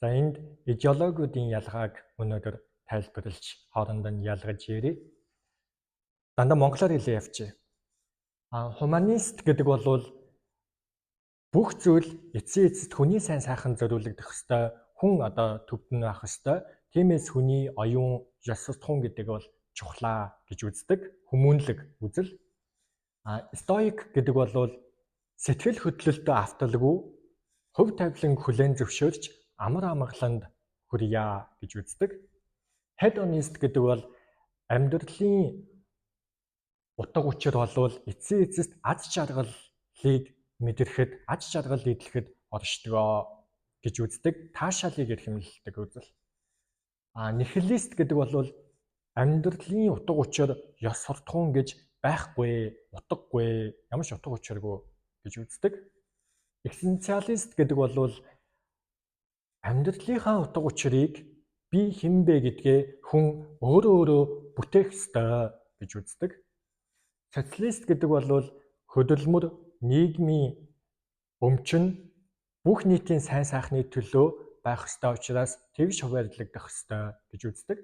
За энд идеологиудын ялгааг өнөөдөр тайлбарлаж хоорондоо нь ялгаж ярив. Дандаа монголоор хэлээ явчих. Хуманист гэдэг бол бүх зүйл эцсийн эцэст хүний сайн сайхан зориулагдах ёстой. Хүн одоо төвдөн байх ёстой. Тиймээс хүний оюун ёс суртахуун гэдэг бол чухлаа гэж үздэг. Хүмүүнлэг үзэл. Стоик гэдэг бол сэтгэл хөдлөлтөө авталгүй, хувь тавилан хүлээн зөвшөөрч амар амгаланд хүрье гэж үздэг. Hedonist гэдэг бол амьдралын утга учир бол эцсийн эцэст аз жаргалыг мэдрэхэд, аз жаргал идэлхэд оршдгоо гэж үздэг. Таашаалыг эрхэмлдэг үзэл. Нихилист гэдэг бол амьдралын утга учир ёс суртахуун гэж байхгүй, утгагүй, ямар ч утга учиргүй гэж үздэг. Экзистенциалист гэдэг бол амьдралынхаа утга учирыг би хинбэ гэдгээ хүн өөрөө бүтээх ёстой гэж үздэг. Социалист гэдэг бол хөдөлмөр нийгмийн өмчн бүх нийтийн сайн сайхны төлөө байх ёстой учраас тэгш хуваарлагдах ёстой гэж үздэг.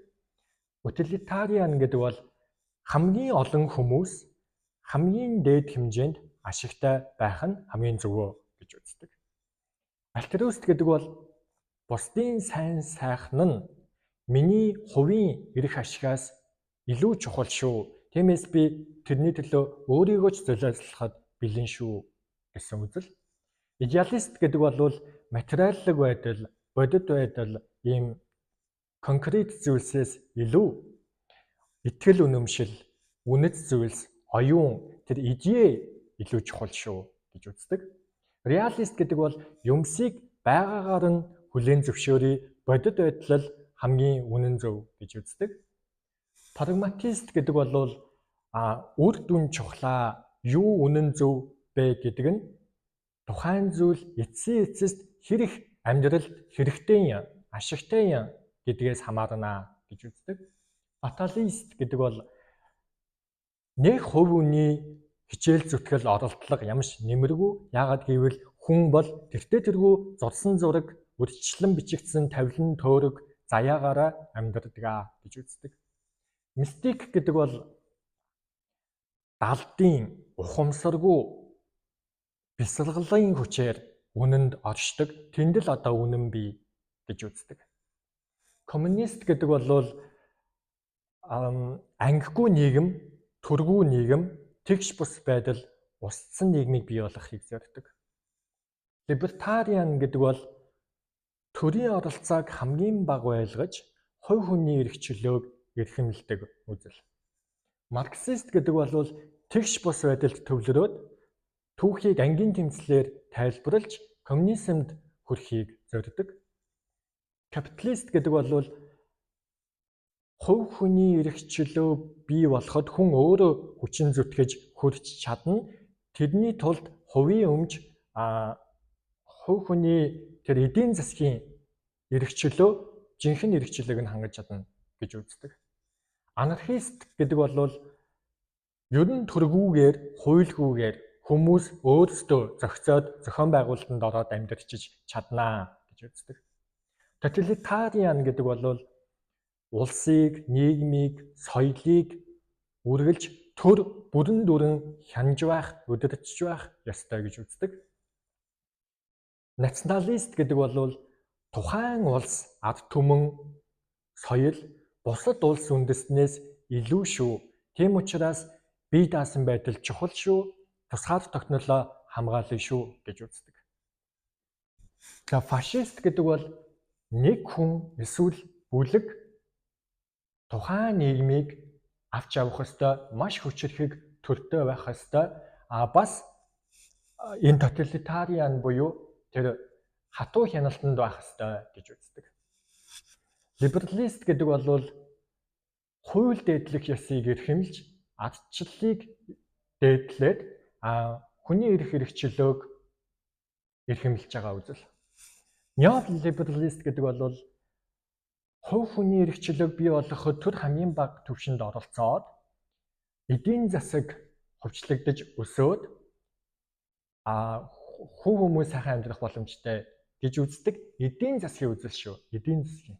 Утилитариан гэдэг бол хамгийн олон хүмүүс хамгийн дээд хэмжээнд ашигтай байх нь хамгийн зөвөө гэж үздэг. Альтруист гэдэг бол бусдын сайн сайхан нь миний хувийн эрх ашигаас илүү чухал шүү. Тиймээс би тэрний төлөө өөрийгөө ч золиослоход бэлэн шүү гэсэн үзэл. Идеалист гэдэг бол материаллык байдал, бодит байдал ийм конкрет зүйлсээс илүү итгэл үнэмшил, үнэт зүйлс, оюун тэр идея илүү чухал шүү гэж үздэг. Реалист гэдэг бол юмсыг байгаагаар нь хүлээн зөвшөөрий, бодит байдлал хамгийн үнэн зөв гэж үздэг. Прагматист гэдэг бол үр дүн чухлаа, юу үнэн зөв бэ гэдэг нь тухайн зүйл эцсийн эцэст хэрэг амьдралд хэрэгтэй юм, ашигтай юм гэдгээс хамаарна гэж үздэг. Фаталист гэдэг бол нэг хувь үний хичээл зүтгэл оролдлого ямарч нэмэргүй. Яагаад гэвэл хүн бол тэртээ зурсан зураг, үржичлэн бичигдсэн тавилан төөрөг заяагаараа амьдардаг гэж үздэг. Мистик гэдэг бол далдын ухамсаргүй бясалгалын хүчээр үнэнд оршдог. Тэнд л одоо үнэн бий гэж үздэг. Коммунист гэдэг бол ангигүй нийгэм, төргүй нийгэм, тэгш бус байдал, устсан нийгмийг бий болгохыг зорддог. Либертариан гэдэг бол төрийн оролцоог хамгийн бага байлгаж, хувь хүний эрх чөлөөг эрхэмлдэг үзэл. Марксист гэдэг бол тэгш бус байдалд төвлөрөөд түүхийг ангийн тэмцлэр тайлбарлаж коммунизмд хүрэхийг зорддог. Капиталист гэдэг бол хувь хүний эрх чөлөө бий болоход хүн өөрөө хүчин зүтгэж хүрч чадна. Тэрний тулд хувийн өмч, хувь хүний тэр эдийн засгийн эрх чөлөө, жинхэнэ эрх чөлөөг нь хангаж чадна гэж үздэг. Анархист гэдэг бол ерөн төргүүгээр, хуйлгүйгээр хүмүүс өөрсдөө зохицоод зохион байгуулалтанд ороод амьдарчиж чаднаа гэж үздэг. Тоталитариан гэдэг бол улсыг, нийгмийг, соёлыг үргэлж төр бүрэн дүрэн хянаж байх, удирдах байх ёстой гэж үздэг. Националист гэдэг бол тухайн улс, ард түмэн, соёл бусад улс үндэстнээс илүү шүү. Тийм учраас бие даасан байдал чухал шүү. Тусгаар тогтнолоо хамгаална шүү гэж үздэг. За фашист гэдэг бол нэг хүн эсвэл бүлэг тухайн нийгмийг авч явах ёстой, маш хүчирхэг төртөө байх ёстой. Бас энэ тоталитариан буюу тэр хатуу хяналтанд байх ёстой гэж үздэг. Либералист гэдэг бол хууль дээдлэх ёсыг эрхэмлж, ардчлалыг дээдлээд хүний эрх чөлөөг эрхэмлж байгаа үзэл. Неолибералист гэдэг бол хувь хүний эрх чөлөөг бий болгоход төр хамгийн бага түвшинд оролцоод эдийн засаг хувьчлагдаж өсөөд хувь хүмүүс сайхан амьдрах боломжтой гэж үздэг эдийн засгийн үзэл шүү. Эдийн засгийн.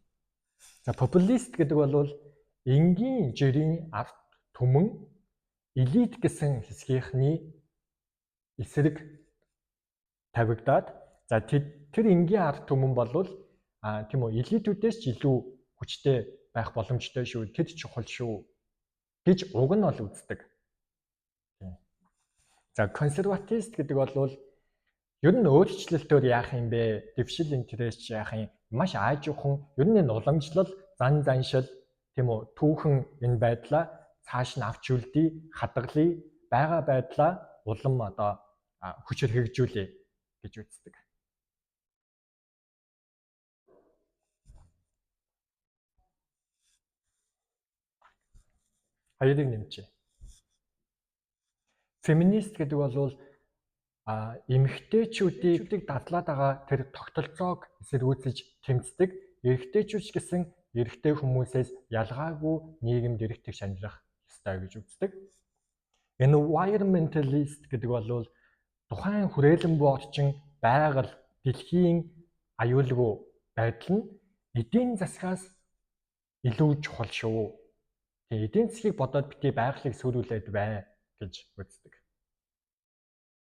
За популист гэдэг бол энгийн жирийн ард түмэн элит гэсэн хэсгийнхний эсрэг тавигдаад за тэр энгийн ард түмэн бол тийм үү элитүүдээс ч илүү хүчтэй байх боломжтой шүү. Тэд чухал шүү гэж уг нь бол үздэг. За консерватист гэдэг бол ер нь өөрчлөлтөөр яах юм бэ? Дэвшил интерес яах юм? Маш аажуухан ер нь уламжлал, зан заншил тийм үү түүхэн энэ байдлаа цааш нь авч үлдээ, хадгалъя, байгаа байдлаа улам одоо хүчээр хэрэгжүүлээ гэж үздэг. Хоёрыг нэмчээ. Феминист гэдэг бол эмэгтэйчүүдийг дадлаад байгаа тэр тогтолцоог эсэргүүцэж тэмцдэг эрэгтэйчүүд гэсэн эрэгтэй хүмүүсээс ялгаагүй нийгэмд эрэгтэй шанарах ёстой гэж үздэг. Environmentalist гэдэг бол тухайн хүрээлэн буй орчин байгаль дэлхийн аюулгүй байдал нь эдийн засгаас илүү чухал шүү. Тэгээ эдийн засгийг бодоод бити байгалыг сүрүүлээд бай гэж үздэг.